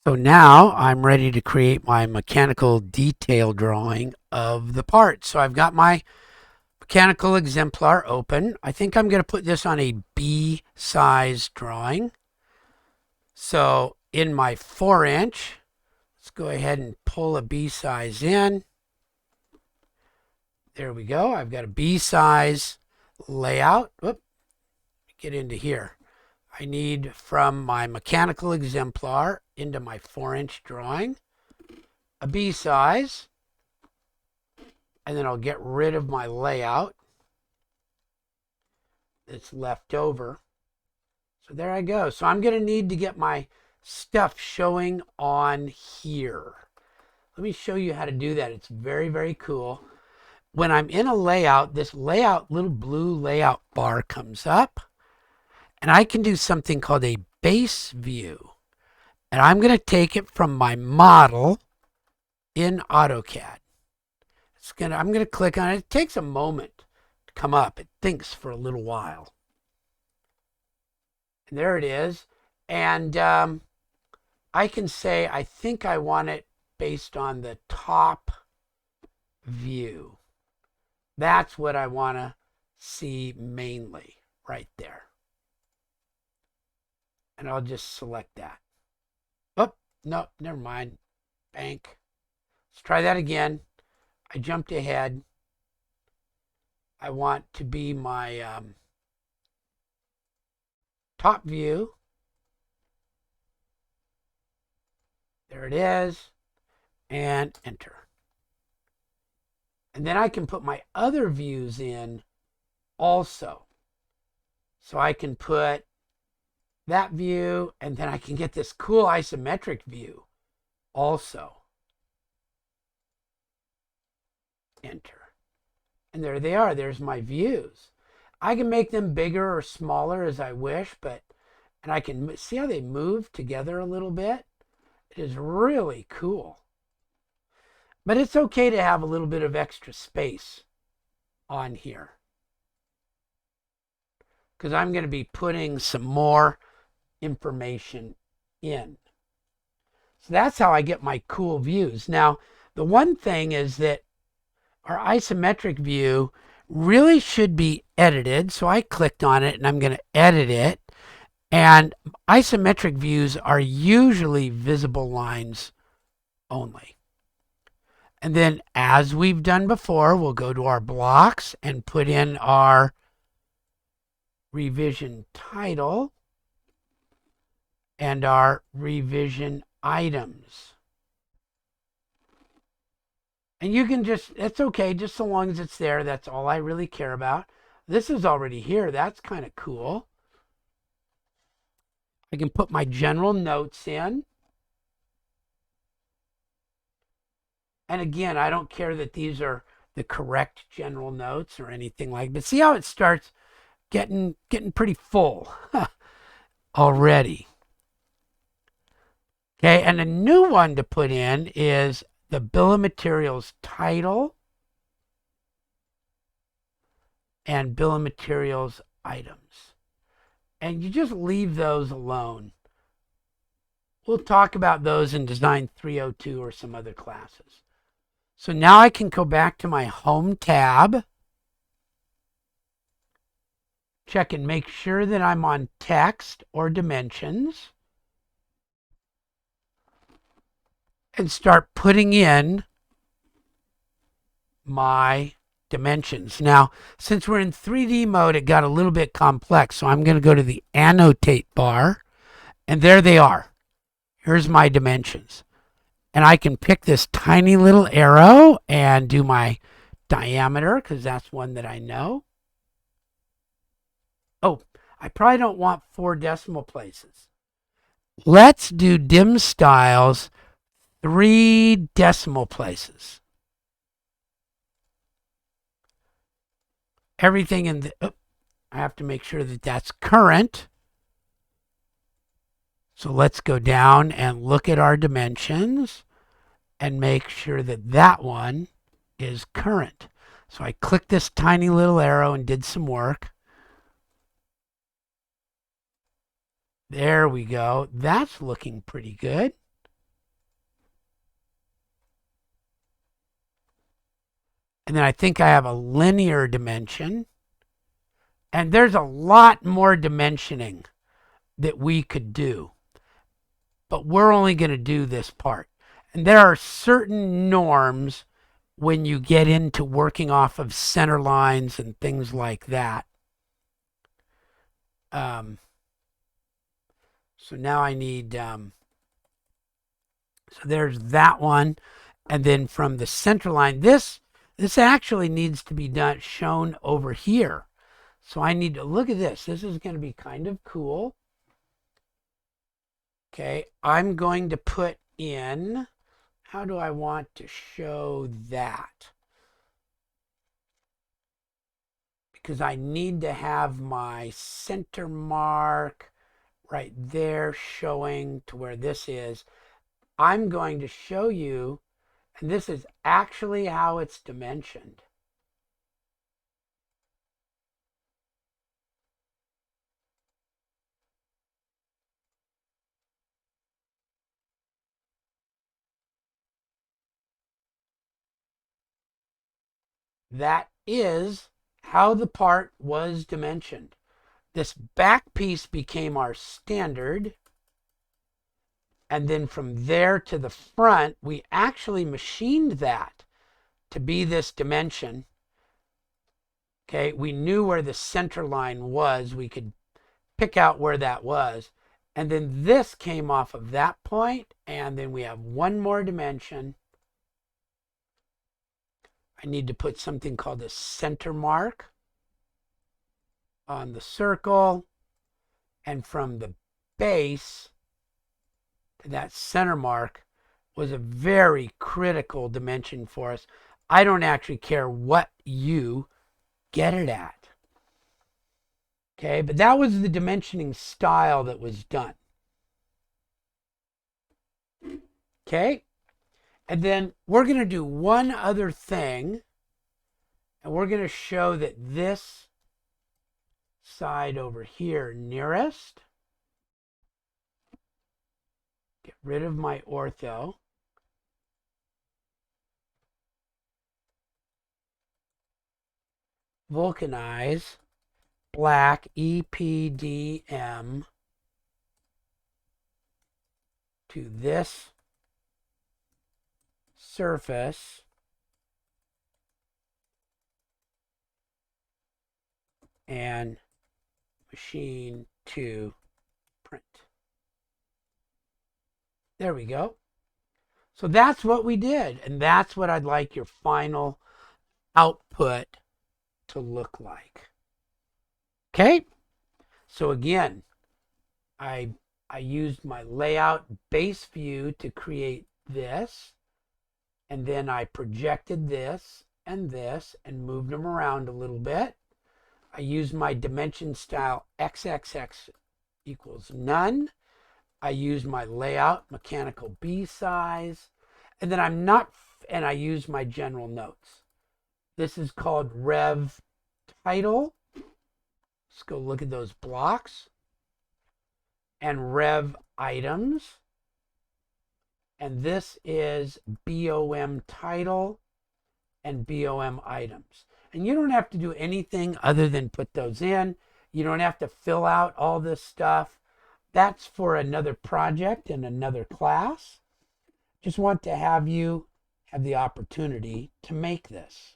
So now I'm ready to create my mechanical detail drawing of the part. So I've got my mechanical exemplar open. I think I'm going to put this on a B size drawing. So in my 4-inch, let's go ahead and pull a B size in. There we go. I've got a B size layout. Whoop, get into here. I need from my mechanical exemplar into my 4-inch drawing a B size, and then I'll get rid of my layout that's left over. So there I go. So I'm going to need to get my stuff showing on here. Let me show you how to do that. It's very, very cool. When I'm in a layout, this layout, little blue layout bar comes up, and I can do something called a base view. And I'm going to take it from my model in AutoCAD. I'm going to click on it. It takes a moment to come up. It thinks for a little while. And there it is. And I can say, I think I want it based on the top view. That's what I want to see mainly right there. And I'll just select that. Oh, no, never mind. Bank. Let's try that again. I jumped ahead. I want to be my top view. There it is. And enter. And then I can put my other views in also. So I can put that view, and then I can get this cool isometric view also. Enter. And there they are. There's my views. I can make them bigger or smaller as I wish, and I can see how they move together a little bit. It is really cool. But it's okay to have a little bit of extra space on here, because I'm going to be putting some more information in. So that's how I get my cool views. Now, the one thing is that our isometric view really should be edited. So I clicked on it and I'm going to edit it. And isometric views are usually visible lines only. And then, as we've done before, we'll go to our blocks and put in our revision title and our revision items. And you can just, it's okay, just so long as it's there. That's all I really care about. This is already here. That's kind of cool. I can put my general notes in. And again, I don't care that these are the correct general notes or anything like that. But see how it starts getting pretty full already. Okay, and a new one to put in is the bill of materials title and bill of materials items. And you just leave those alone. We'll talk about those in Design 302 or some other classes. So now I can go back to my Home tab, check and make sure that I'm on text or dimensions, and start putting in my dimensions. Now, since we're in 3D mode, it got a little bit complex. So I'm going to go to the annotate bar, and there they are. Here's my dimensions. And I can pick this tiny little arrow and do my diameter, because that's one that I know. Oh, I probably don't want 4 decimal places. Let's do dim styles 3 decimal places. Everything in the, I have to make sure that that's current. So let's go down and look at our dimensions and make sure that that one is current. So I clicked this tiny little arrow and did some work. There we go. That's looking pretty good. And then I think I have a linear dimension. And there's a lot more dimensioning that we could do. But we're only going to do this part. And there are certain norms when you get into working off of center lines and things like that. So now I need, so there's that one. And then from the center line, this actually needs to be shown over here. So I need to look at this. This is going to be kind of cool. Okay, I'm going to put in, how do I want to show that? Because I need to have my center mark right there showing to where this is. I'm going to show you, and this is actually how it's dimensioned. That is how the part was dimensioned. This back piece became our standard. And then from there to the front, we actually machined that to be this dimension. Okay, we knew where the center line was. We could pick out where that was. And then this came off of that point, and then we have one more dimension. I need to put something called a center mark on the circle, and from the base to that center mark was a very critical dimension for us. I don't actually care what you get it at. Okay, but that was the dimensioning style that was done. Okay, and then we're going to do one other thing, and we're going to show that this side over here nearest, get rid of my ortho, vulcanize, black EPDM to this surface, and machine to print. There we go. So that's what we did, and that's what I'd like your final output to look like. Okay, so again, I used my layout base view to create this, and then I projected this and moved them around a little bit. I used my dimension style XXX equals none. I used my layout mechanical B size, and then I used my general notes. This is called Rev Title. Let's go look at those blocks. And Rev Items. And this is BOM Title and BOM Items. And you don't have to do anything other than put those in. You don't have to fill out all this stuff. That's for another project in another class. Just want to have you have the opportunity to make this.